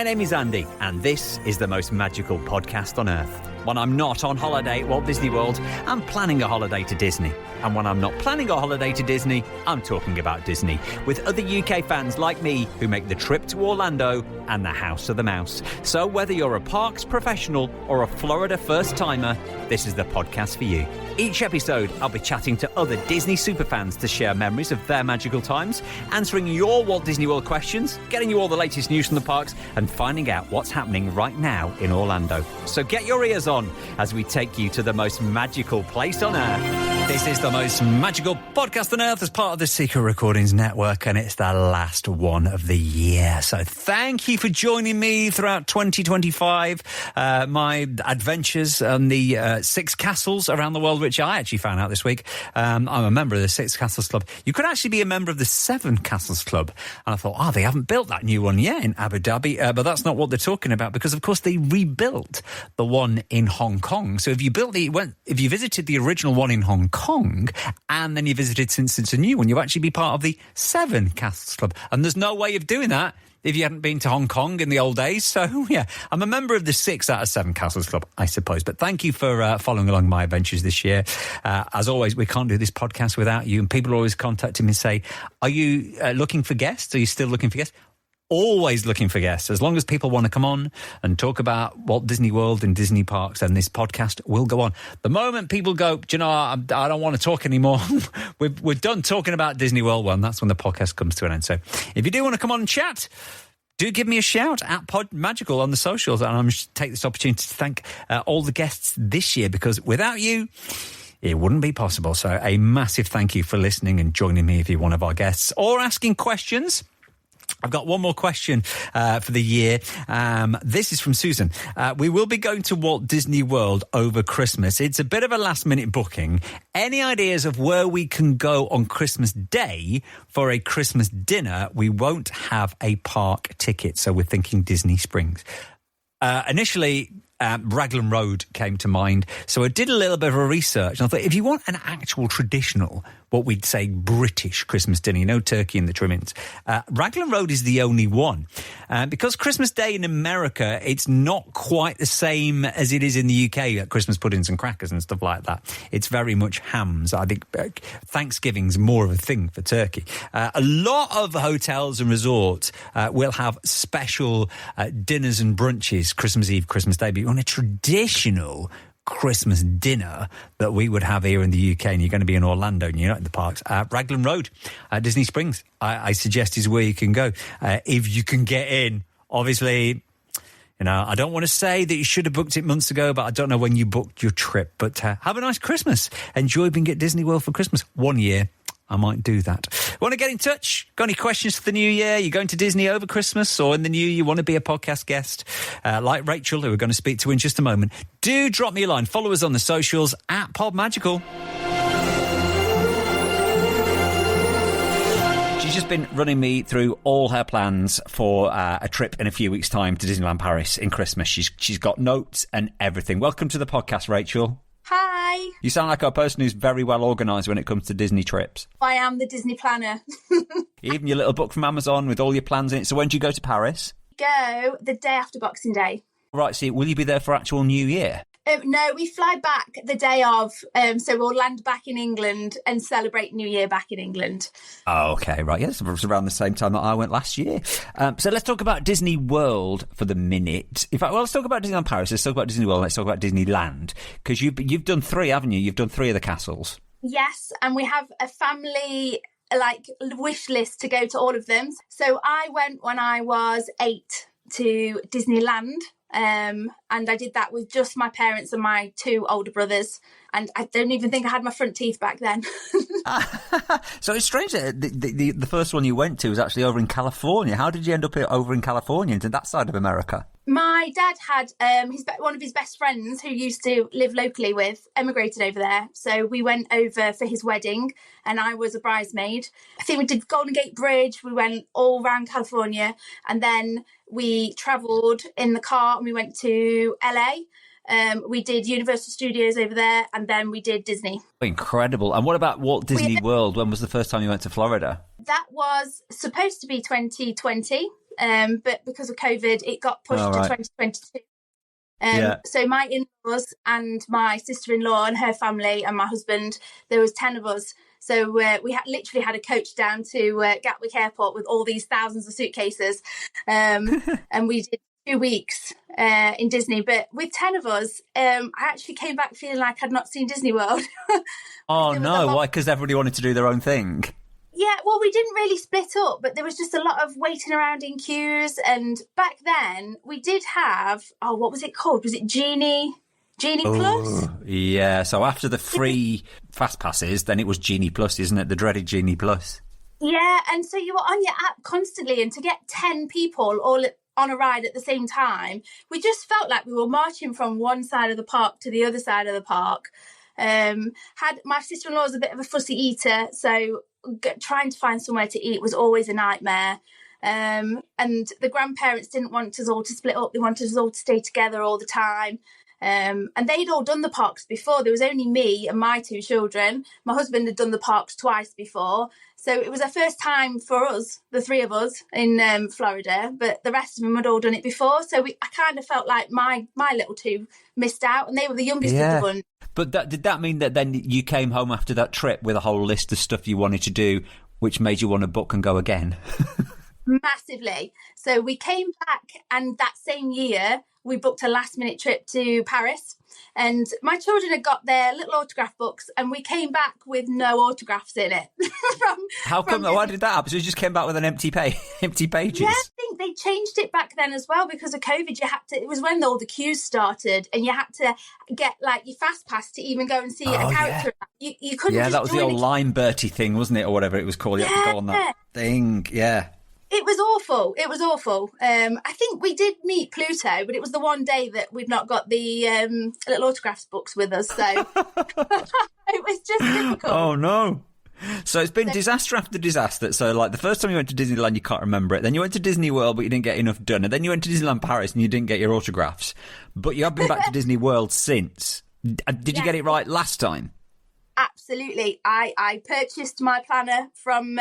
My name is Andy, and this is the most magical podcast on earth. When I'm not on holiday at Walt Disney World, I'm planning a holiday to Disney. And when I'm not planning a holiday to Disney, I'm talking about Disney, with other UK fans like me who make the trip to Orlando and the House of the Mouse. So whether you're a parks professional or a Florida first-timer, this is the podcast for you. Each episode, I'll be chatting to other Disney superfans to share memories of their magical times, answering your Walt Disney World questions, getting you all the latest news from the parks, and finding out what's happening right now in Orlando. So get your ears on as we take you to the most magical place on earth. This is the most magical podcast on earth as part of the Secret Recordings Network, and it's the last one of the year. So thank you for joining me throughout 2025. My adventures on the 6 castles around the world, which I actually found out this week. I'm a member of the 6 Castles Club. You could actually be a member of the 7 Castles Club. And I thought, they haven't built that new one yet in Abu Dhabi. But that's not what they're talking about, because, of course, they rebuilt the one in Hong Kong. So if you visited the original one in Hong Kong and then you visited since it's a new one, you'll actually be part of the 7 Castles Club. And there's no way of doing that if you hadn't been to Hong Kong in the old days. So, yeah, I'm a member of the 6 out of 7 Castles Club, I suppose. But thank you for following along my adventures this year. As always, we can't do this podcast without you. And people are always contacting me and say, are you looking for guests? Are you still looking for guests? Always looking for guests. As long as people want to come on and talk about Walt Disney World and Disney parks, then this podcast will go on. The moment people go, do you know, I don't want to talk anymore, we're done talking about Disney World one, that's when the podcast comes to an end. So if you do want to come on and chat, do give me a shout at Pod Magical on the socials. And I'm going to take this opportunity to thank all the guests this year, because without you, it wouldn't be possible. So a massive thank you for listening and joining me if you're one of our guests or asking questions. I've got one more question for the year. This is from Susan. We will be going to Walt Disney World over Christmas. It's a bit of a last-minute booking. Any ideas of where we can go on Christmas Day for a Christmas dinner? We won't have a park ticket, so we're thinking Disney Springs. Initially, Raglan Road came to mind. So I did a little bit of a research, and I thought, if you want an actual traditional, what we'd say British Christmas dinner, you know, turkey and the trimmings, Raglan Road is the only one. Because Christmas Day in America, it's not quite the same as it is in the UK, Christmas puddings and crackers and stuff like that. It's very much hams. I think Thanksgiving's more of a thing for turkey. A lot of hotels and resorts will have special dinners and brunches, Christmas Eve, Christmas Day, but on a traditional Christmas dinner that we would have here in the UK, and you're going to be in Orlando and you're not in the parks, Raglan Road, Disney Springs, I suggest is where you can go. If you can get in, obviously, you know, I don't want to say that you should have booked it months ago, but I don't know when you booked your trip. But have a nice Christmas. Enjoy being at Disney World for Christmas. One year, I might do that. Want to get in touch? Got any questions for the new year? You're going to Disney over Christmas, or in the new year you want to be a podcast guest like Rachel, who we're going to speak to in just a moment? Do drop me a line. Follow us on the socials at PodMagical. She's just been running me through all her plans for a trip in a few weeks' time to Disneyland Paris in Christmas. She's got notes and everything. Welcome to the podcast, Rachel. Hi. You sound like a person who's very well organised when it comes to Disney trips. I am the Disney planner. Even your little book from Amazon with all your plans in it. So when do you go to Paris? Go the day after Boxing Day. Right, so will you be there for actual New Year? No, we fly back the day of, so we'll land back in England and celebrate New Year back in England. Oh, okay, right. Yes, it was around the same time that I went last year. So let's talk about Disney World for the minute. In fact, well, let's talk about Disneyland Paris. Let's talk about Disney World. Let's talk about Disneyland. Because you've done 3, haven't you? You've done 3 of the castles. Yes, and we have a family wish list to go to all of them. So I went when I was 8 to Disneyland. And I did that with just my parents and my 2 older brothers. And I don't even think I had my front teeth back then. So it's strange that the first one you went to was actually over in California. How did you end up over in California, into that side of America? My dad had one of his best friends who used to live locally with emigrated over there. So we went over for his wedding and I was a bridesmaid. I think we did Golden Gate Bridge. We went all around California and then we travelled in the car and we went to LA. We did Universal Studios over there and then we did Disney. Incredible. And what about Walt Disney World? When was the first time you went to Florida? That was supposed to be 2020. but because of COVID, it got pushed to 2022. So my in-laws and my sister-in-law and her family and my husband, there was 10 of us. So we literally had a coach down to Gatwick Airport with all these thousands of suitcases. And we did 2 weeks in Disney. But with 10 of us, I actually came back feeling like I'd not seen Disney World. Oh, no. Why? Because everybody wanted to do their own thing? Yeah, well, we didn't really split up, but there was just a lot of waiting around in queues. And back then, we did have, what was it called? Was it Genie Plus? Yeah, so after the free Fast Passes, then it was Genie Plus, isn't it? The dreaded Genie Plus. Yeah, and so you were on your app constantly, and to get 10 people all on a ride at the same time, we just felt like we were marching from one side of the park to the other side of the park. My sister-in-law was a bit of a fussy eater, so trying to find somewhere to eat was always a nightmare. And the grandparents didn't want us all to split up. They wanted us all to stay together all the time. And they'd all done the parks before. There was only me and my 2 children. My husband had done the parks twice before. So it was a first time for us, the 3 of us in Florida, but the rest of them had all done it before. So I kind of felt like my little 2 missed out, and they were the youngest of the bunch. But did that mean that then you came home after that trip with a whole list of stuff you wanted to do, which made you want to book and go again? Massively. So we came back, and that same year we booked a last minute trip to Paris, and my children had got their little autograph books, and we came back with no autographs in it. How come? Why did that happen? So you just came back with an empty pages? Yeah, I think they changed it back then as well because of COVID. It was when all the queues started, and you had to get like your fast pass to even go and see a character. Yeah. You couldn't. Yeah, that was the old Line Bertie thing, wasn't it, or whatever it was called? You had to go on that thing. Yeah. It was awful. It was awful. I think we did meet Pluto, but it was the one day that we'd not got the little autographs books with us. So it was just difficult. Oh, no. So it's been disaster after disaster. So, like, the first time you went to Disneyland, you can't remember it. Then you went to Disney World, but you didn't get enough done. And then you went to Disneyland Paris and you didn't get your autographs. But you have been back to Disney World since. Did you get it right last time? Absolutely. I purchased my planner from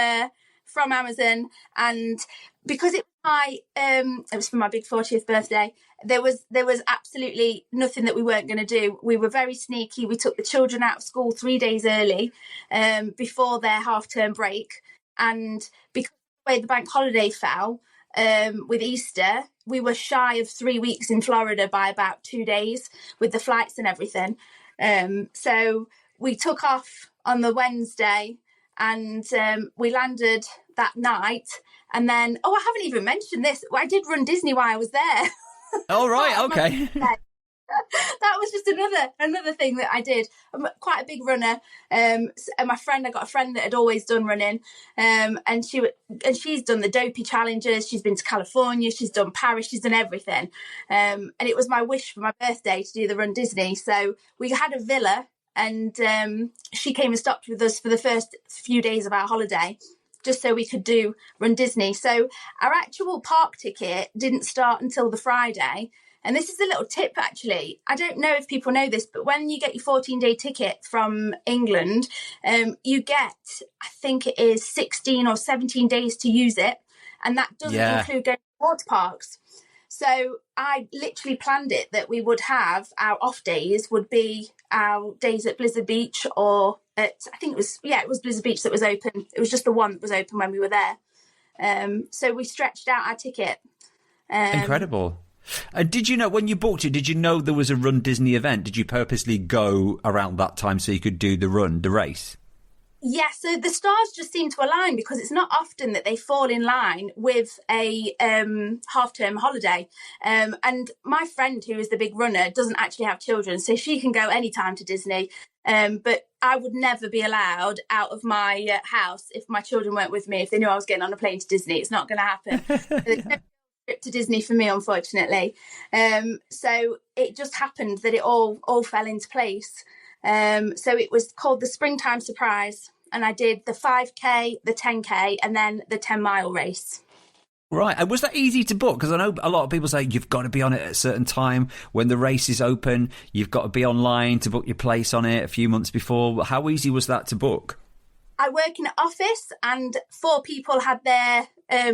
Amazon, and because it was for my big 40th birthday, there was absolutely nothing that we weren't going to do. We were very sneaky. We took the children out of school 3 days early before their half-term break, and because of the way the bank holiday fell with Easter, we were shy of 3 weeks in Florida by about 2 days with the flights and everything. So we took off on the Wednesday, and we landed that night. And then, I haven't even mentioned this. I did Run Disney while I was there. Oh, right. Okay. That was just another thing that I did. I'm quite a big runner. And I got a friend that had always done running. And she's done the Dopey challenges. She's been to California. She's done Paris. She's done everything. And it was my wish for my birthday to do the Run Disney. So we had a villa, and she came and stopped with us for the first few days of our holiday, just so we could do Run Disney. So our actual park ticket didn't start until the Friday. And this is a little tip, actually. I don't know if people know this, but when you get your 14-day ticket from England, you get, I think it is 16 or 17 days to use it. And that doesn't include going to water parks. So I literally planned it that we would have our off days would be our days at Blizzard Beach, or at, I think it was Blizzard Beach that was open. It was just the one that was open when we were there. So we stretched out our ticket. Incredible. Did you know, when you booked it, did you know there was a Run Disney event? Did you purposely go around that time so you could do the race? Yeah, so the stars just seem to align because it's not often that they fall in line with a half-term holiday. And my friend, who is the big runner, doesn't actually have children, so she can go anytime to Disney. But I would never be allowed out of my house if my children weren't with me, if they knew I was getting on a plane to Disney. It's not going to happen. There's no trip to Disney for me, unfortunately. So it just happened that it all fell into place. So it was called the Springtime Surprise, and I did the 5K, the 10K, and then the 10-mile race. Right. And was that easy to book? Because I know a lot of people say you've got to be on it at a certain time. When the race is open, you've got to be online to book your place on it a few months before. How easy was that to book? I work in an office, and 4 people had their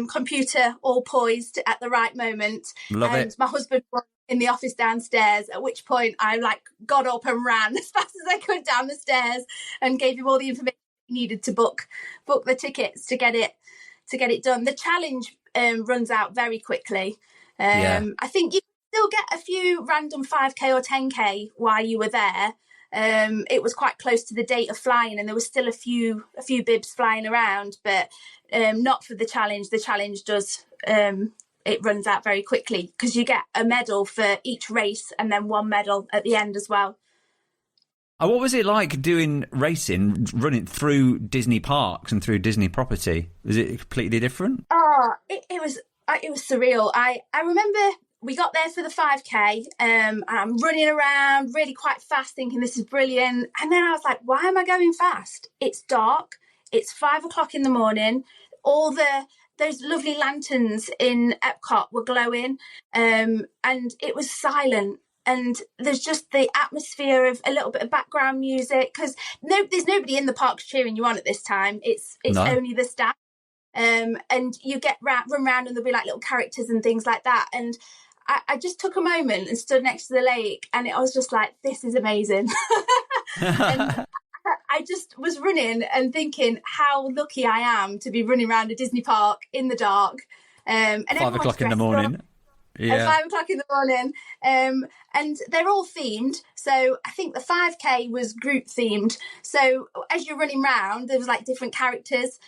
computer all poised at the right moment. Love and it. My husband was in the office downstairs, at which point I got up and ran as fast as I could down the stairs and gave him all the information he needed to book the tickets to get it done. The challenge runs out very quickly. I think you still get a few random 5k or 10k while you were there. It was quite close to the date of flying, and there was still a few bibs flying around, but not for the challenge. The challenge does it runs out very quickly because you get a medal for each race and then one medal at the end as well. What was it like doing racing, running through Disney parks and through Disney property? Was it completely different? Oh, it was surreal. I remember we got there for the 5k. I'm running around really quite fast, thinking this is brilliant. And then I was like, why am I going fast? It's dark. It's 5 o'clock in the morning. All those lovely lanterns in Epcot were glowing, and it was silent. And there's just the atmosphere of a little bit of background music, because there's nobody in the parks cheering you on at this time. It's only the staff. And you get run around and there'll be like little characters and things like that. And I just took a moment and stood next to the lake, and I was just like, this is amazing. And I just was running and thinking how lucky I am to be running around a Disney park in the dark. And 5 o'clock in the morning. At 5 o'clock in the morning. And they're all themed. So I think the 5k was group themed. So as you're running around, there was like different characters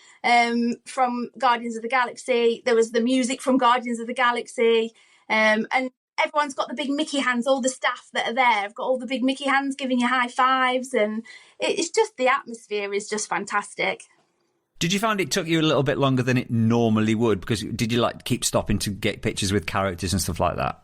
from Guardians of the Galaxy. There was the music from Guardians of the Galaxy. And everyone's got the big Mickey hands. All the staff that are there have got all the big Mickey hands giving you high fives. And it's just, the atmosphere is just fantastic. Did you find it took you a little bit longer than it normally would? Because did you keep stopping to get pictures with characters and stuff like that?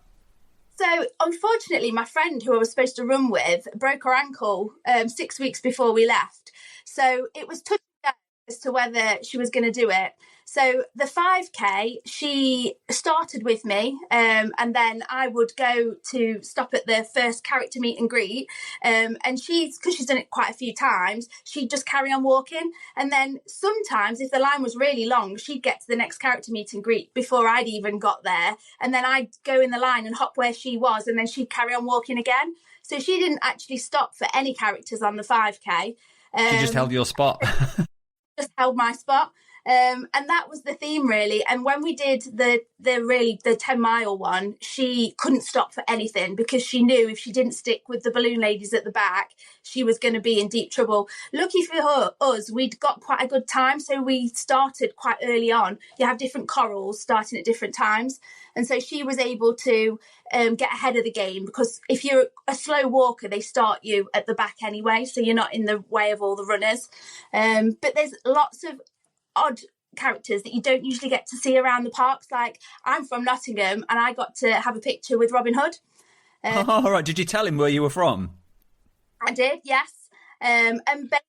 So unfortunately, my friend who I was supposed to run with broke her ankle 6 weeks before we left. So it was touch and go as to whether she was going to do it. So the 5k, she started with me, and then I would go to stop at the first character meet and greet. And because she's done it quite a few times, she'd just carry on walking. And then sometimes, if the line was really long, she'd get to the next character meet and greet before I'd even got there. And then I'd go in the line and hop where she was, and then she'd carry on walking again. So she didn't actually stop for any characters on the 5k. She just held your spot. Just held my spot. And that was the theme, really. And when we did the 10-mile one, she couldn't stop for anything, because she knew if she didn't stick with the balloon ladies at the back, she was going to be in deep trouble. Lucky for us, we'd got quite a good time, so we started quite early on. You have different corals starting at different times, and so she was able to get ahead of the game, because if you're a slow walker, they start you at the back anyway, so you're not in the way of all the runners. But there's lots of odd characters that you don't usually get to see around the parks. Like, I'm from Nottingham, and I got to have a picture with Robin Hood. All right. Did you tell him where you were from? I did, yes. And Ben,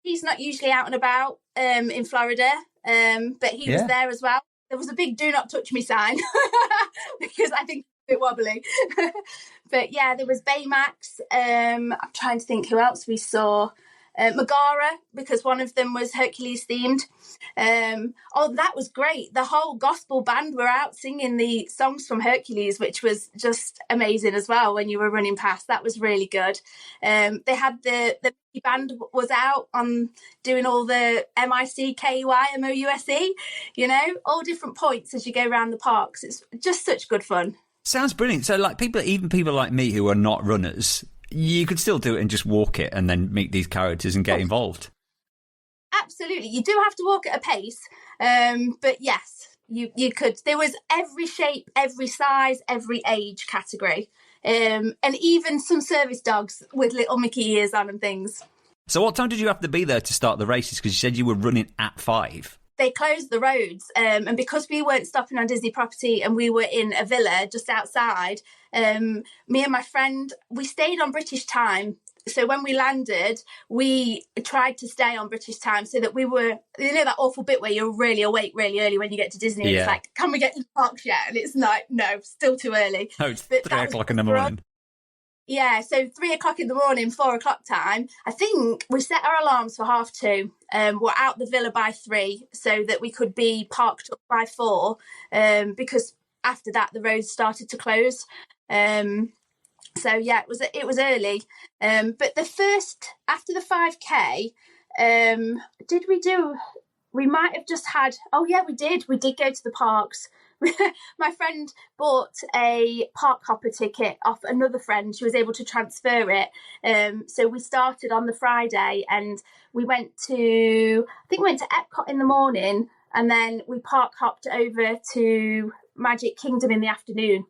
he's not usually out and about in Florida, but he was there as well. There was a big "Do Not Touch Me" sign because I think it's a bit wobbly. But yeah, there was Baymax. I'm trying to think who else we saw. Megara, because one of them was Hercules themed. That was great. The whole gospel band were out singing the songs from Hercules, which was just amazing as well. When you were running past, that was really good. They had the band was out on doing all the MICKEYMOUSE, all different points as you go around the parks. It's just such good fun. Sounds brilliant. So people like me who are not runners, you could still do it and just walk it and then meet these characters and get involved. Absolutely. You do have to walk at a pace, but yes, you could. There was every shape, every size, every age category, and even some service dogs with little Mickey ears on and things. So what time did you have to be there to start the races? Because you said you were running at 5. They closed the roads, and because we weren't stopping on Disney property and we were in a villa just outside, me and my friend, we stayed on British time. So when we landed, we tried to stay on British time so that we were, that awful bit where you're really awake really early when you get to Disney. And it's like, can we get to the parks yet? And it's like, no, still too early. Oh, it's 3 o'clock in the morning. Yeah, so 3 o'clock in the morning, 4 o'clock time. I think we set our alarms for 2:30. We're out the villa by 3 so that we could be parked up by 4, because after that the roads started to close. So yeah, it was early. But after the 5K, did we do? We might have just had. Oh yeah, we did. We did go to the parks. My friend bought a park hopper ticket off another friend. She was able to transfer it. So we started on the Friday and we went to Epcot in the morning, and then we park hopped over to Magic Kingdom in the afternoon,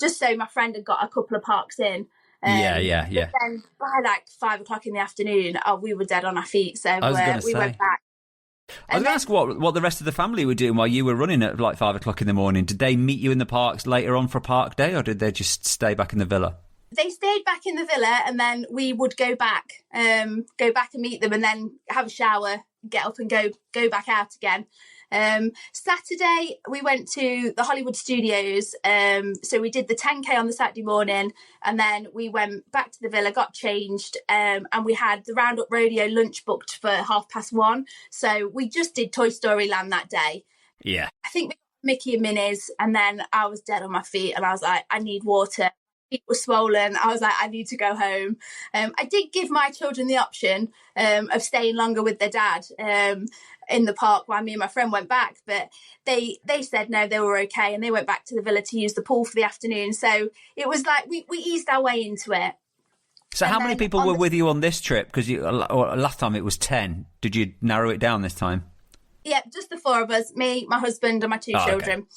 just so my friend had got a couple of parks in. Yeah. But then by like 5 o'clock in the afternoon, we were dead on our feet. So we went back. I was going to ask what the rest of the family were doing while you were running at like 5 o'clock in the morning. Did they meet you in the parks later on for park day, or did they just stay back in the villa? They stayed back in the villa, and then we would go back and meet them, and then have a shower, get up and go back out again. Saturday we went to the Hollywood Studios, so we did the 10K on the Saturday morning, and then we went back to the villa, got changed, and we had the Round-up Rodeo lunch booked for 1:30. So we just did Toy Story Land that day. Yeah, I think we got Mickey and Minnie's, and then I was dead on my feet and I was like, I need water. Feet were swollen. I was like, I need to go home. I did give my children the option of staying longer with their dad in the park while me and my friend went back, but they said no, they were okay, and they went back to the villa to use the pool for the afternoon. So it was like we eased our way into it. So how many people were with you on this trip? Because last time it was 10. Did you narrow it down this time? Yeah, just the 4 of us, me, my husband and my 2 children. Okay.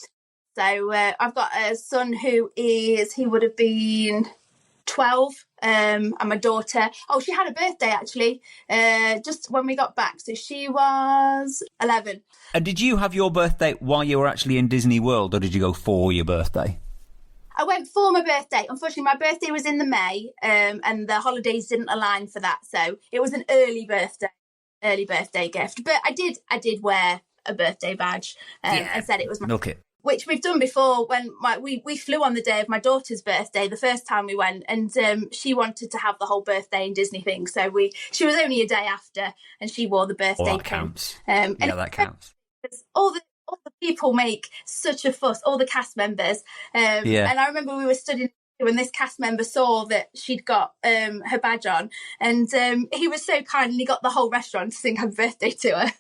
So I've got a son he would have been 12, and my daughter, she had a birthday actually, just when we got back. So she was 11. And did you have your birthday while you were actually in Disney World, or did you go for your birthday? I went for my birthday. Unfortunately, my birthday was in the May, and the holidays didn't align for that. So it was an early birthday gift. But I did wear a birthday badge, and said it was my... Okay. Which we've done before when we flew on the day of my daughter's birthday the first time we went, and she wanted to have the whole birthday in Disney thing. So she was only a day after, and she wore the birthday that counts. That counts. All the people make such a fuss, all the cast members. And I remember we were studying when this cast member saw that she'd got her badge on, and he was so kind, and he got the whole restaurant to sing happy birthday to her.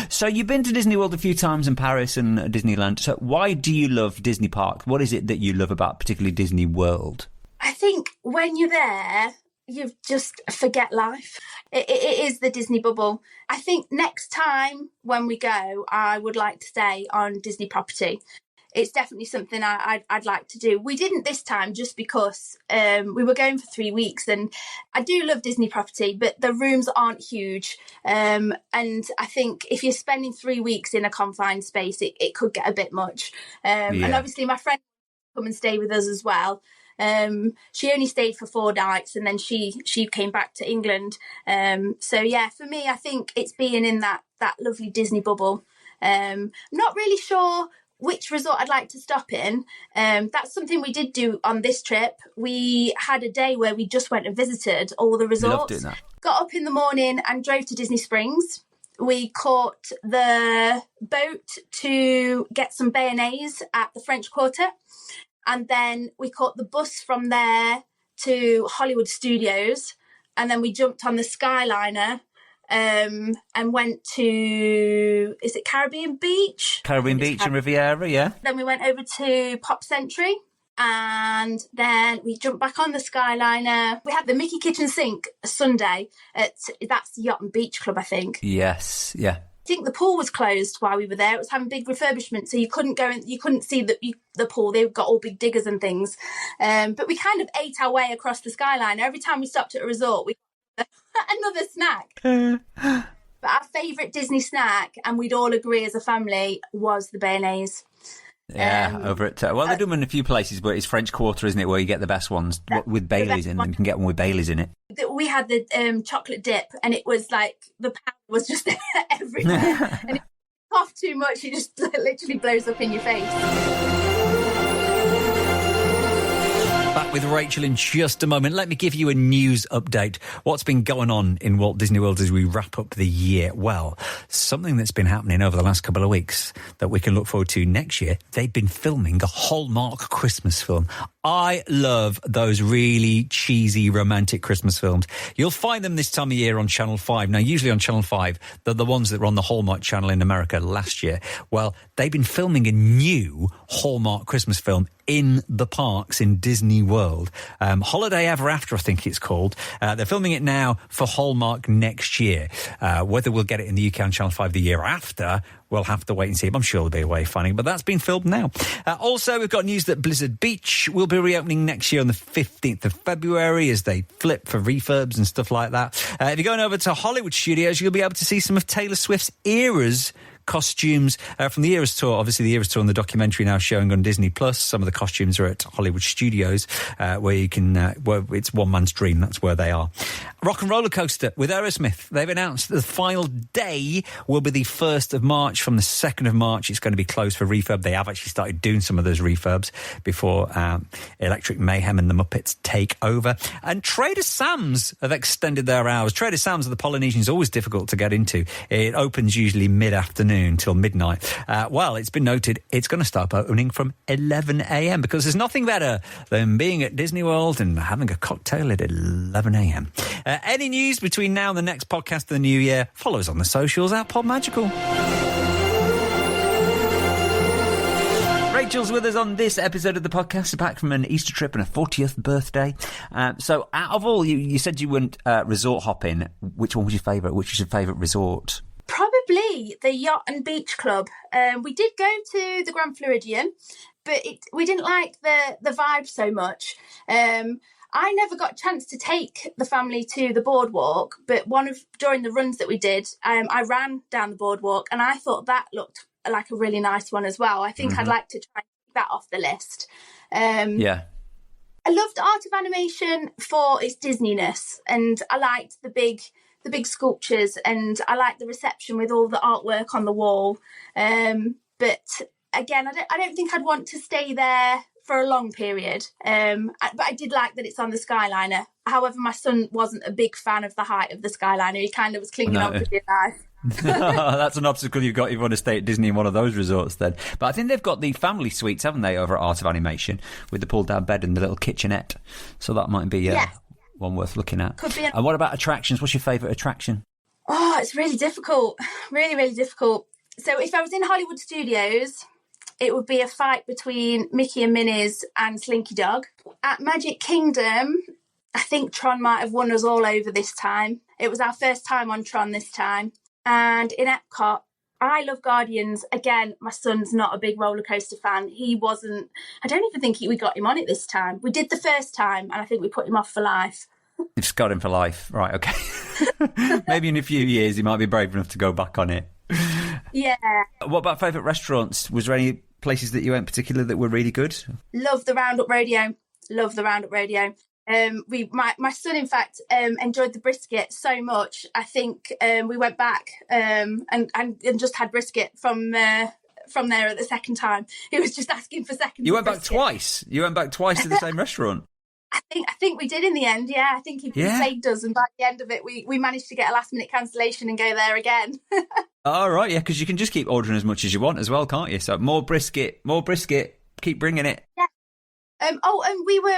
So you've been to Disney World a few times in Paris and Disneyland. So why do you love Disney Park? What is it that you love about particularly Disney World? I think when you're there, you just forget life. It is the Disney bubble. I think next time when we go, I would like to stay on Disney property. It's definitely something I'd like to do. We didn't this time just because we were going for 3 weeks, and I do love Disney property, but the rooms aren't huge. And I think if you're spending 3 weeks in a confined space, it could get a bit much. And obviously my friend come and stay with us as well. She only stayed for 4 nights, and then she came back to England. So yeah, for me, I think it's being in that lovely Disney bubble. I'm not really sure which resort I'd like to stop in. That's something we did do on this trip. We had a day where we just went and visited all the resorts. Loved doing that. Got up in the morning and drove to Disney Springs. We caught the boat to get some bayonets at the French Quarter. And then we caught the bus from there to Hollywood Studios. And then we jumped on the Skyliner and went to, is it Caribbean Beach? Caribbean Beach and Riviera, yeah. Then we went over to Pop Century, and then we jumped back on the Skyliner. We had the Mickey Kitchen Sink Sunday that's Yacht and Beach Club, I think. Yes, yeah. I think the pool was closed while we were there. It was having big refurbishment, so you couldn't go in, you couldn't see the pool. They've got all big diggers and things. But we kind of ate our way across the Skyliner. Every time we stopped at a resort, we another snack. But our favourite Disney snack, and we'd all agree as a family, was the bayonets. Yeah, over at they do them in a few places, but it's French Quarter, isn't it, where you get the best ones with Baileys in them. You can get one with Baileys in it. We had the chocolate dip, and it was like the powder was just everywhere. And if you cough too much, it just literally blows up in your face. Back with Rachel in just a moment. Let me give you a news update. What's been going on in Walt Disney World as we wrap up the year? Well, something that's been happening over the last couple of weeks that we can look forward to next year. They've been filming a Hallmark Christmas film. I love those really cheesy, romantic Christmas films. You'll find them this time of year on Channel 5. Now, usually on Channel 5, they're the ones that were on the Hallmark channel in America last year. Well, they've been filming a new Hallmark Christmas film in the parks in Disney World. Holiday Ever After, I think it's called. They're filming it now for Hallmark next year. Whether we'll get it in the UK on Channel 5 the year after, we'll have to wait and see. I'm sure there'll be a way of finding it, but that's been filmed now. Also, we've got news that Blizzard Beach will be reopening next year on the 15th of February as they flip for refurbs and stuff like that. If you're going over to Hollywood Studios, you'll be able to see some of Taylor Swift's Eras costumes from the Eras tour. Obviously, the Eras tour and the documentary now showing on Disney Plus. Some of the costumes are at Hollywood Studios, where you can, where it's one man's dream. That's where they are. RockNRollercoaster with Aerosmith. They've announced the final day will be the 1st of March. From the 2nd of March, it's going to be closed for refurb. They have actually started doing some of those refurbs before Electric Mayhem and the Muppets take over. And Trader Sam's have extended their hours. Trader Sam's of the Polynesian is always difficult to get into. It opens usually mid-afternoon till midnight. Well, it's been noted it's going to start opening from 11 a.m. because there's nothing better than being at Disney World and having a cocktail at 11 a.m. Any news between now and the next podcast of the new year, follow us on the socials at PodMagical. Rachel's with us on this episode of the podcast, back from an Easter trip and a 40th birthday. So out of all, you said you went resort hopping. Which one was your favourite? Which was your favourite resort? Probably the Yacht and Beach Club. We did go to the Grand Floridian, but we didn't like the vibe so much. I never got a chance to take the family to the boardwalk, but during the runs that we did, I ran down the boardwalk and I thought that looked like a really nice one as well. I think I'd like to try and take that off the list. Yeah. I loved Art of Animation for its Disneyness, and I liked the big sculptures, and I liked the reception with all the artwork on the wall. But again, I don't think I'd want to stay there for a long period. But I did like that it's on the Skyliner. However, my son wasn't a big fan of the height of the Skyliner. He kind of was clinging on for dear life. That's an obstacle you've got if you want to stay at Disney in one of those resorts then. But I think they've got the family suites, haven't they, over at Art of Animation, with the pull-down bed and the little kitchenette. So that might be one worth looking at. Could be. And what about attractions? What's your favourite attraction? Oh, it's really difficult. Really, really difficult. So if I was in Hollywood Studios, it would be a fight between Mickey and Minnie's and Slinky Dog. At Magic Kingdom, I think Tron might have won us all over this time. It was our first time on Tron this time. And in Epcot, I love Guardians. Again, my son's not a big roller coaster fan. He wasn't. I don't even think we got him on it this time. We did the first time, and I think we put him off for life. You've just got him for life. Right, okay. Maybe in a few years he might be brave enough to go back on it. Yeah. What about favourite restaurants? Was there any places that you went in particular that were really good? Love the Round-up Rodeo. Love the Round-up Rodeo. My son, in fact, enjoyed the brisket so much. I think we went back and just had brisket from there at the second time. He was just asking for seconds. You went back twice. You went back twice to the same restaurant. I think we did in the end. Yeah, I think he plagued us, and by the end of it, we managed to get a last minute cancellation and go there again. All right, yeah, because you can just keep ordering as much as you want as well, can't you? So more brisket, keep bringing it. Yeah. And we were.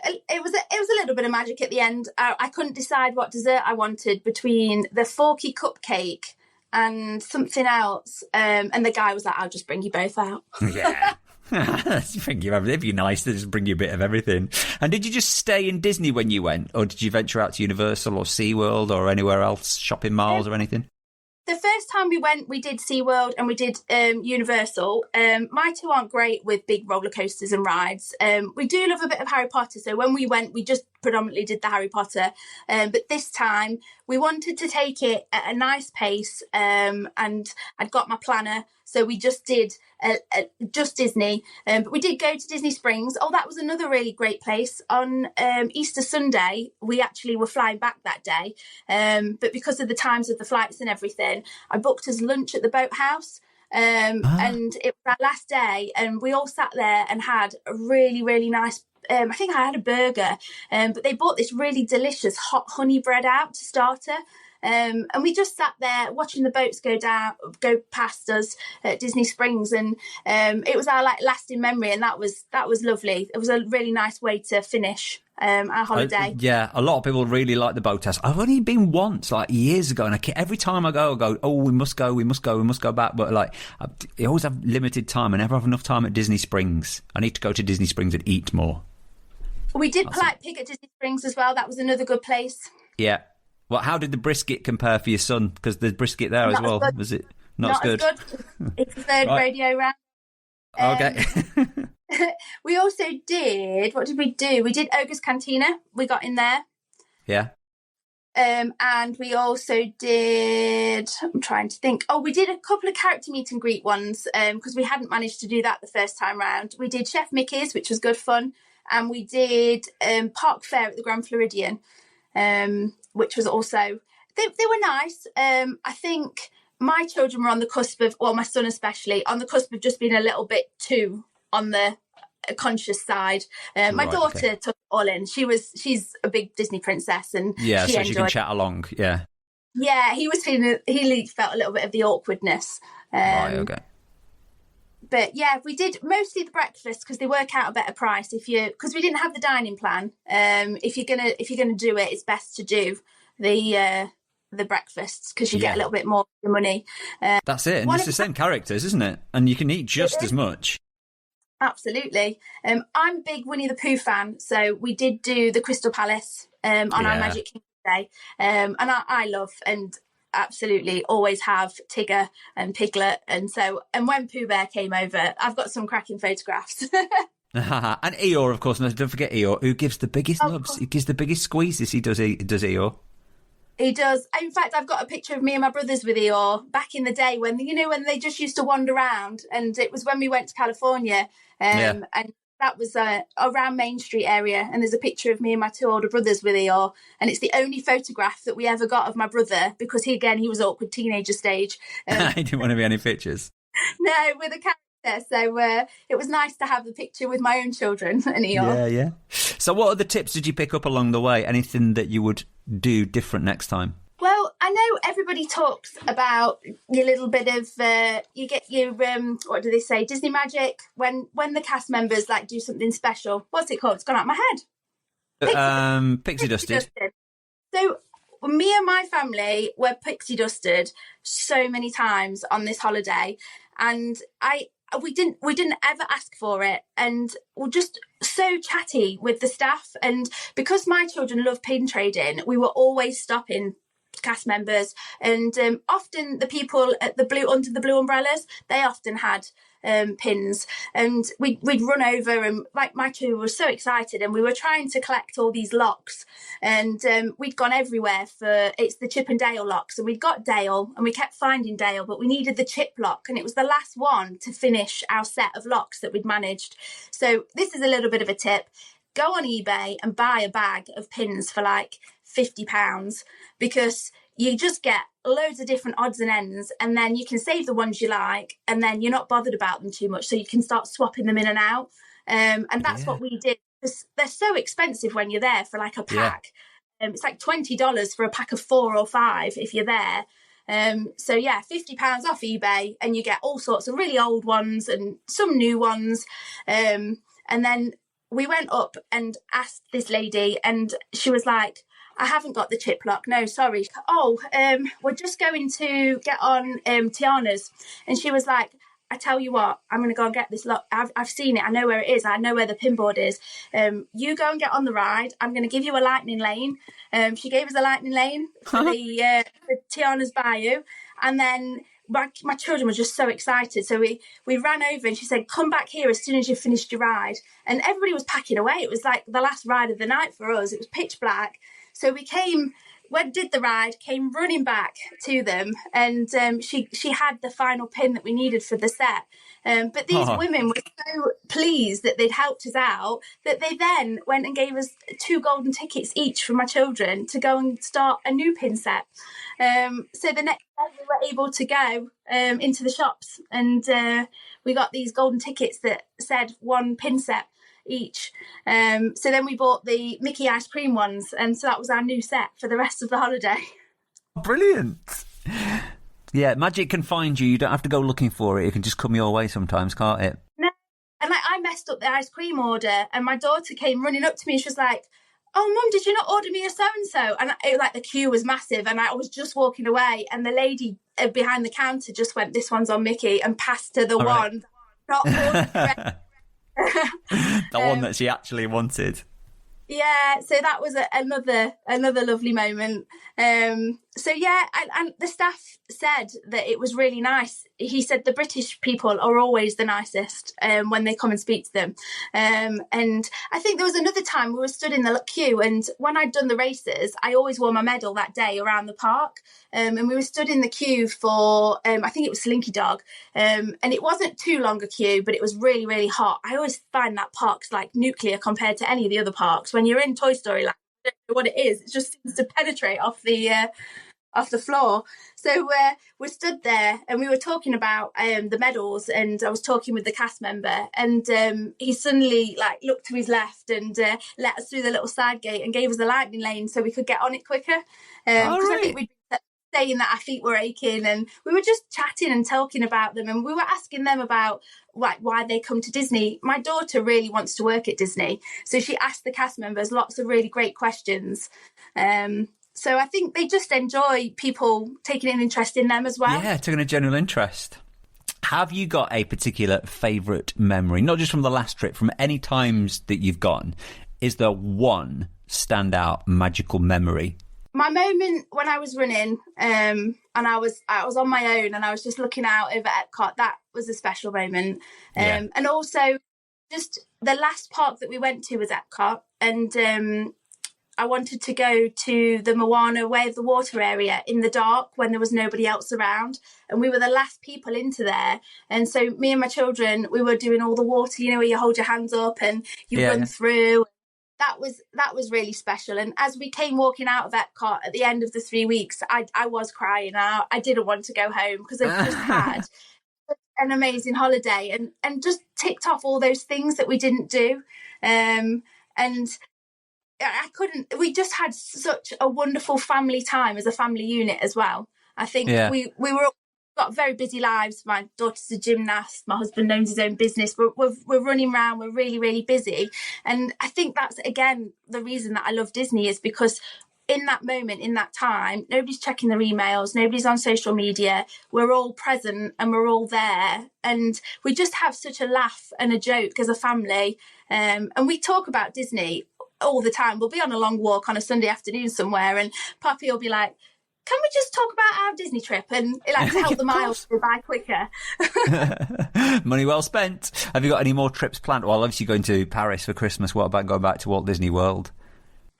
It was a little bit of magic at the end. I couldn't decide what dessert I wanted between the Forky cupcake and something else. And the guy was like, "I'll just bring you both out." Yeah. It'd be nice to just bring you a bit of everything. And did you just stay in Disney when you went, or did you venture out to Universal or SeaWorld or anywhere else, shopping malls or anything? The first time we went, we did SeaWorld and we did Universal. My two aren't great with big roller coasters and rides. We do love a bit of Harry Potter, so when we went, we just predominantly did the Harry Potter. But this time, we wanted to take it at a nice pace, and I'd got my planner, so we just did just Disney. But we did go to Disney Springs. Oh, that was another really great place. On Easter Sunday, we actually were flying back that day. But because of the times of the flights and everything, I booked us lunch at the boathouse. And it was our last day, and we all sat there and had a really, really nice. I think I had a burger, but they bought this really delicious hot honey bread out to starter. And we just sat there watching the boats go past us at Disney Springs, and it was our lasting memory, and that was lovely. It was a really nice way to finish our holiday. A lot of people really like the boat house. I've only been once, years ago, and every time I go, oh, we must go back. But you always have limited time. I never have enough time at Disney Springs. I need to go to Disney Springs and eat more. We did polite pig at Disney Springs as well. That was another good place. Yeah. Well, how did the brisket compare for your son? Because there's brisket there as well. Was it not as good? It's the third Rodeo Round. Okay. We also did, what did we do? We did Ogre's Cantina. We got in there. Yeah. And we also did, I'm trying to think. Oh, we did a couple of character meet and greet ones because we hadn't managed to do that the first time round. We did Chef Mickey's, which was good fun. And we did Park Fair at the Grand Floridian. Which was also, they were nice. I think my children were on the cusp of, well, my son especially, on the cusp of just being a little bit too on the conscious side. My daughter took it all in. She's a big Disney princess, and she can chat along. Yeah, he felt a little bit of the awkwardness. But yeah, we did mostly the breakfast because they work out a better price because we didn't have the dining plan. If you're gonna do it, it's best to do the breakfasts because you get a little bit more for the money. That's it, and it's the same characters, isn't it? And you can eat just as much. Absolutely. I'm a big Winnie the Pooh fan, so we did do the Crystal Palace on our Magic Kingdom Day, and I love and absolutely always have Tigger and Piglet, and when Pooh Bear came over, I've got some cracking photographs. And Eeyore, of course, and don't forget Eeyore, who gives the biggest loves. He gives the biggest squeezes. Does Eeyore. He does. In fact, I've got a picture of me and my brothers with Eeyore back in the day when they just used to wander around, and it was when we went to California, and that was around Main Street area, and there's a picture of me and my two older brothers with Eeyore, and it's the only photograph that we ever got of my brother because he was awkward teenager stage. He didn't want to be any pictures. No, with a character, so it was nice to have the picture with my own children and Eeyore. Yeah. So what other tips did you pick up along the way? Anything that you would do different next time? Well, I know everybody talks about your little bit of you get your what do they say, Disney magic when the cast members do something special. What's it called? It's gone out of my head. Pixie dusted. So me and my family were pixie dusted so many times on this holiday, and we didn't ever ask for it, and we're just so chatty with the staff. And because my children love pin trading, we were always stopping cast members, and often the people at under the blue umbrellas, they often had pins, and we'd run over, and my two were so excited, and we were trying to collect all these locks, and we'd gone everywhere it's the Chip and Dale locks, and we'd got Dale, and we kept finding Dale, but we needed the Chip lock, and it was the last one to finish our set of locks that we'd managed. So this is a little bit of a tip. Go on eBay and buy a bag of pins for £50, because you just get loads of different odds and ends, and then you can save the ones you like, and then you're not bothered about them too much, so you can start swapping them in and out. And that's what we did, because they're so expensive when you're there for a pack. It's $20 for a pack of 4 or 5 if you're there. So yeah, £50 off eBay, and you get all sorts of really old ones and some new ones. And then we went up and asked this lady, and she was like, I haven't got the chip lock. No, sorry. Oh, we're just going to get on Tiana's. And she was like, I tell you what, I'm going to go and get this lock. I've seen it. I know where it is. I know where the pinboard is. You go and get on the ride. I'm going to give you a lightning lane. She gave us a lightning lane for the Tiana's Bayou. And then my children were just so excited. So we ran over, and she said, come back here as soon as you've finished your ride. And everybody was packing away. It was like the last ride of the night for us. It was pitch black. So we came did the ride, came running back to them, and she had the final pin that we needed for the set. But these women were so pleased that they'd helped us out that they then went and gave us 2 golden tickets each for my children to go and start a new pin set. So the next day we were able to go into the shops, and we got these golden tickets that said 1 pin set each. So then we bought the Mickey ice cream ones, and so that was our new set for the rest of the holiday. Brilliant. Yeah, magic can find you. You don't have to go looking for it. It can just come your way sometimes, can't it? No. And I messed up the ice cream order, and my daughter came running up to me and she was like, "Oh, Mum, did you not order me a so-and-so?" And the queue was massive, and I was just walking away, and the lady behind the counter just went, "This one's on Mickey," and passed her the one. Not ordered. The one that she actually wanted. Yeah, so that was another lovely moment. So yeah, and the staff said that it was really nice. He said the British people are always the nicest when they come and speak to them. And I think there was another time we were stood in the queue, and when I'd done the races, I always wore my medal that day around the park. And we were stood in the queue for, I think it was Slinky Dog. And it wasn't too long a queue, but it was really, really hot. I always find that park's like nuclear compared to any of the other parks. When you're in Toy Story Land, I don't know what it is. It just seems to penetrate off the floor. So we stood there and we were talking about the medals, and I was talking with the cast member, and he suddenly looked to his left and let us through the little side gate and gave us the lightning lane so we could get on it quicker. I think we'd been saying that our feet were aching, and we were just chatting and talking about them, and we were asking them about why they come to Disney. My daughter really wants to work at Disney, so she asked the cast members lots of really great questions. So I think they just enjoy people taking an interest in them as well. Yeah, taking a general interest. Have you got a particular favourite memory, not just from the last trip, from any times that you've gone? Is there one standout magical memory? My moment when I was running, and I was on my own, and I was just looking out over Epcot, that was a special moment. And also, just the last park that we went to was Epcot, and I wanted to go to the Moana Way of the Water area in the dark when there was nobody else around, and we were the last people into there. And so me and my children, we were doing all the water, where you hold your hands up and you run through. That was really special. And as we came walking out of Epcot at the end of the 3 weeks, I was crying. I didn't want to go home because I just had an amazing holiday and just ticked off all those things that we didn't do. And we just had such a wonderful family time as a family unit as well. I think we got very busy lives. My daughter's a gymnast. My husband owns his own business. We're running around. We're really, really busy. And I think that's, again, the reason that I love Disney is because in that moment, in that time, nobody's checking their emails. Nobody's on social media. We're all present and we're all there. And we just have such a laugh and a joke as a family. And we talk about Disney all the time. We'll be on a long walk on a Sunday afternoon somewhere, and Poppy will be like, "Can we just talk about our Disney trip?" And to help the miles go by quicker. Money well spent. Have you got any more trips planned? Well, obviously going to Paris for Christmas. What about going back to Walt Disney World?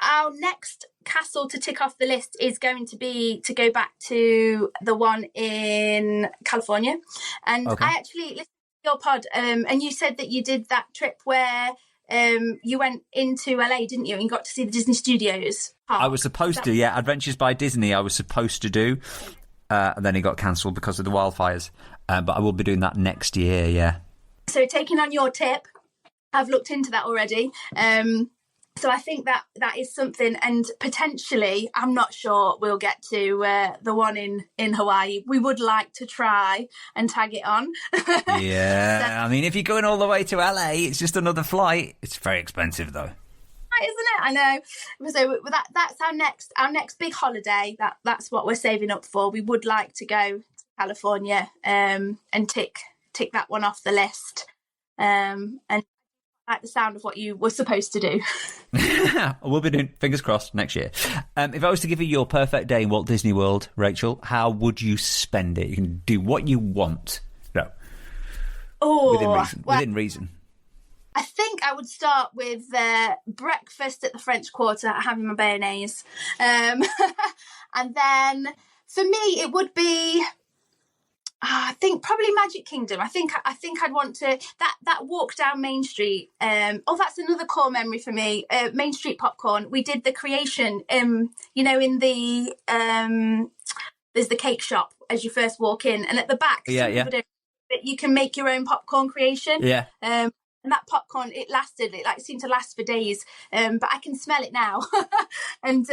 Our next castle to tick off the list is going to be to go back to the one in California. And I actually listened to your pod, and you said that you did that trip where you went into LA, didn't you, and got to see the Disney Studios park. I was supposed to, Adventures by Disney I was supposed to do, and then it got cancelled because of the wildfires, but I will be doing that next year. So taking on your tip, I've looked into that already. So I think that is something, and potentially, I'm not sure we'll get to the one in Hawaii. We would like to try and tag it on. I mean, if you're going all the way to LA, it's just another flight. It's very expensive, though. Isn't it? I know. So that's our next big holiday. That's what we're saving up for. We would like to go to California and tick that one off the list. And like the sound of what you were supposed to do. We'll be doing, fingers crossed, next year. If I was to give you your perfect day in Walt Disney World, Rachel, how would you spend it? You can do what you want. No. Oh, within reason. I think think I would start with breakfast at the French Quarter, having my mayonnaise. And then for me, it would be... I think probably Magic Kingdom. I think I'd want to that walk down Main Street. That's another core memory for me. Main Street popcorn. We did the creation. In the there's the cake shop as you first walk in, and at the back, you can make your own popcorn creation. Yeah. And that popcorn, it seemed to last for days. But I can smell it now, and.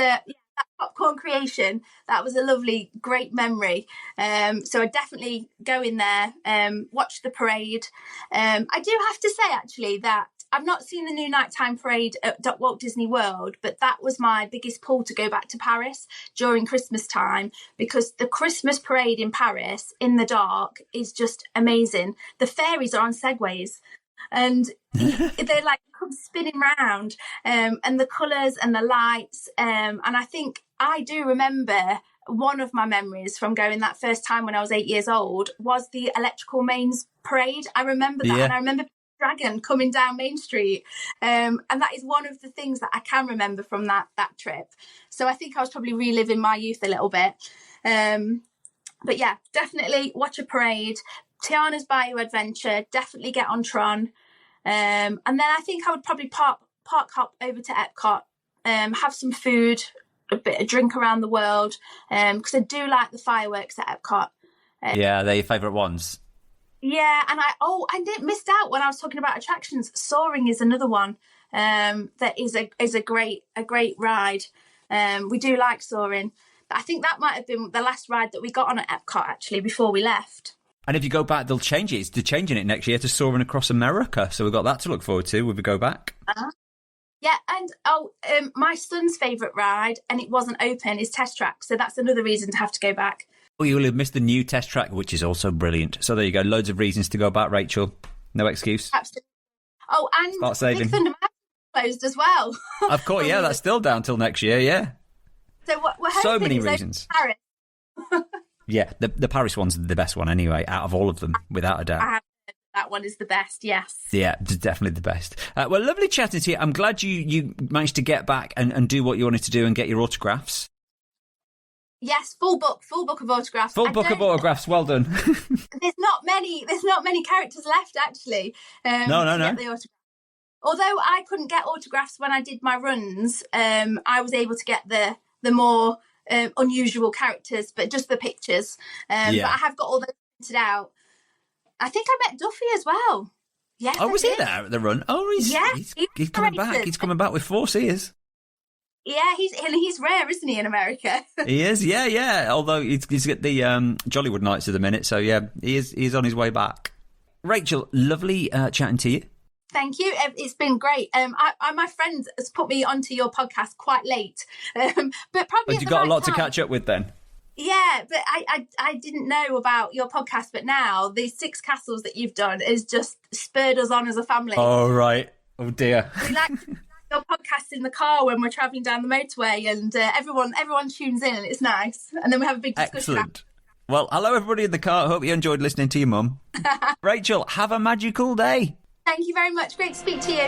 That popcorn creation, that was a lovely, great memory. So I'd definitely go in there, watch the parade. I do have to say, actually, that I've not seen the new nighttime parade at Walt Disney World, but that was my biggest pull to go back to Paris during Christmas time, because the Christmas parade in Paris in the dark is just amazing. The fairies are on segways. And they're like come spinning round, and the colours and the lights, and I think I do remember one of my memories from going that first time when I was 8 years old was the Electrical Mains parade. I remember that, and I remember Dragon coming down Main Street, and that is one of the things that I can remember from that trip. So I think I was probably reliving my youth a little bit, but yeah, definitely watch a parade. Tiana's Bayou Adventure, definitely get on Tron. And then I think I would probably park hop over to Epcot, have some food, a bit of drink around the world, because I do like the fireworks at Epcot. They're your favourite ones. Yeah, and I missed out when I was talking about attractions. Soaring is another one that is a great ride. We do like Soaring. I think that might have been the last ride that we got on at Epcot, actually, before we left. And if you go back, they'll change it. They're changing it next year to Soaring Across America. So we've got that to look forward to when we go back. Yeah, and my son's favourite ride, and it wasn't open, is Test Track. So that's another reason to have to go back. Oh, you will have missed the new Test Track, which is also brilliant. So there you go. Loads of reasons to go back, Rachel. No excuse. Absolutely. Oh, and start saving. Big Thunder Mountain closed as well. Of course, yeah, that's still down till next year, yeah. So we're hoping so many reasons. Paris. Yeah, the Paris one's the best one anyway, out of all of them, without a doubt. That one is the best, yes. Yeah, definitely the best. Well, lovely chatting to you. I'm glad you managed to get back and do what you wanted to do and get your autographs. Yes, full book of autographs. Full book of autographs, well done. There's not many characters left, actually. No. Although I couldn't get autographs when I did my runs, I was able to get the more unusual characters, but just the pictures. But I have got all those printed out. I think I met Duffy as well. Yes. Oh, was he there at the run? Oh, he's coming back. He's coming back with force ears. Yeah, he's rare, isn't he, in America? He is, yeah. Although he's got the Jollywood Nights at the minute, so yeah, he's on his way back. Rachel, lovely chatting to you. Thank you. It's been great. My friend has put me onto your podcast quite late, but probably. But you got a lot to catch up with then. Yeah, but I didn't know about your podcast, but now the 6 castles that you've done has just spurred us on as a family. Oh right. Oh dear. We like your podcast in the car when we're travelling down the motorway, and everyone tunes in, and it's nice. And then we have a big discussion. Excellent. Well, hello everybody in the car. Hope you enjoyed listening to your mum. Rachel, have a magical day. Thank you very much. Great to speak to you.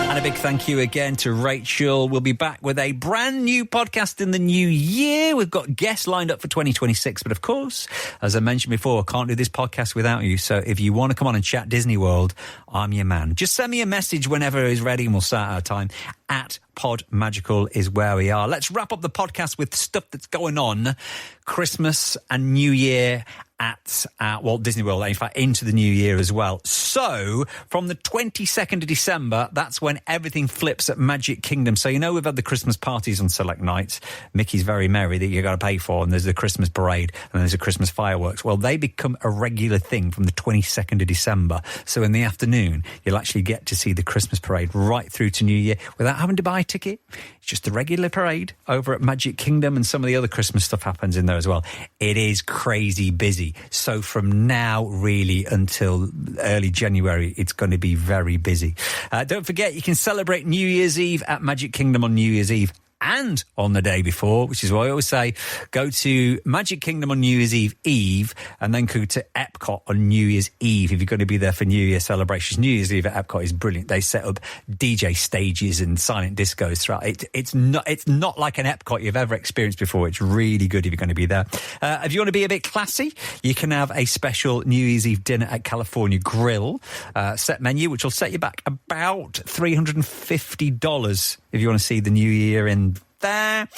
And a big thank you again to Rachel. We'll be back with a brand new podcast in the new year. We've got guests lined up for 2026. But of course, as I mentioned before, I can't do this podcast without you. So if you want to come on and chat Disney World, I'm your man. Just send me a message whenever it's ready and we'll start our time. At Pod Magical is where we are. Let's wrap up the podcast with stuff that's going on. Christmas and New Year at Walt Disney World, in fact, into the new year as well. So, from the 22nd of December, that's when everything flips at Magic Kingdom. So, you know, we've had the Christmas parties on select nights. Mickey's Very Merry that you got to pay for, and there's the Christmas parade, and there's the Christmas fireworks. Well, they become a regular thing from the 22nd of December. So, in the afternoon, you'll actually get to see the Christmas parade right through to New Year without having to buy a ticket. It's just the regular parade over at Magic Kingdom, and some of the other Christmas stuff happens in there as well. It is crazy busy. So from now really until early January, it's going to be very busy. Don't forget, you can celebrate New Year's Eve at Magic Kingdom on New Year's Eve and on the day before, which is why I always say go to Magic Kingdom on New Year's Eve and then go to Epcot on New Year's Eve if you're going to be there for New Year celebrations. New Year's Eve at Epcot is brilliant. They set up DJ stages and silent discos throughout. It's not like an Epcot you've ever experienced before. It's really good if you're going to be there. If you want to be a bit classy, you can have a special New Year's Eve dinner at California Grill set menu, which will set you back about $350 if you want to see the new year in there.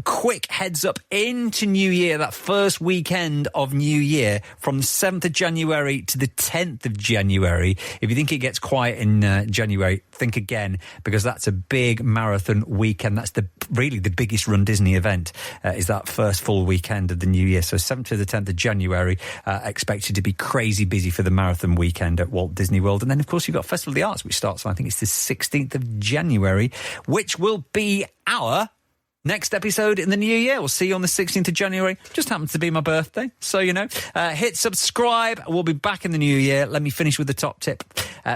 Quick heads up into New Year, that first weekend of New Year from the 7th of January to the 10th of January. If you think it gets quiet in January, think again, because that's a big marathon weekend. That's really the biggest run Disney event, is that first full weekend of the New Year. So 7th to the 10th of January, expected to be crazy busy for the marathon weekend at Walt Disney World. And then, of course, you've got Festival of the Arts, which starts on, I think it's the 16th of January, which will be our next episode in the new year. We'll see you on the 16th of January. Just happens to be my birthday, so you know. Hit subscribe. We'll be back in the new year. Let me finish with the top tip.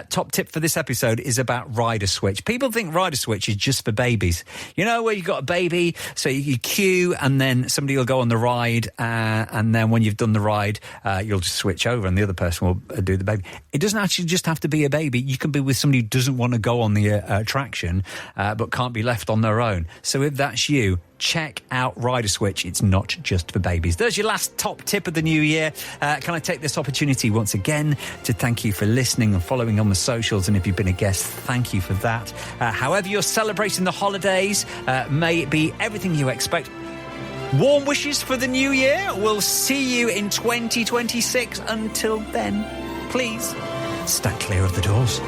Top tip for this episode is about Rider Switch. People think Rider Switch is just for babies. You know, where you've got a baby, so you queue and then somebody will go on the ride, and then when you've done the ride, you'll just switch over and the other person will do the baby. It doesn't actually just have to be a baby. You can be with somebody who doesn't want to go on the attraction, but can't be left on their own. So if that's you, check out Rider Switch. It's not just for babies. There's your last top tip of the new year. Can I take this opportunity once again to thank you for listening and following on the socials, and if you've been a guest, thank you for that. However you're celebrating the holidays, may it be everything you expect. Warm wishes for the new year. We'll see you in 2026. Until then, please stand clear of the doors.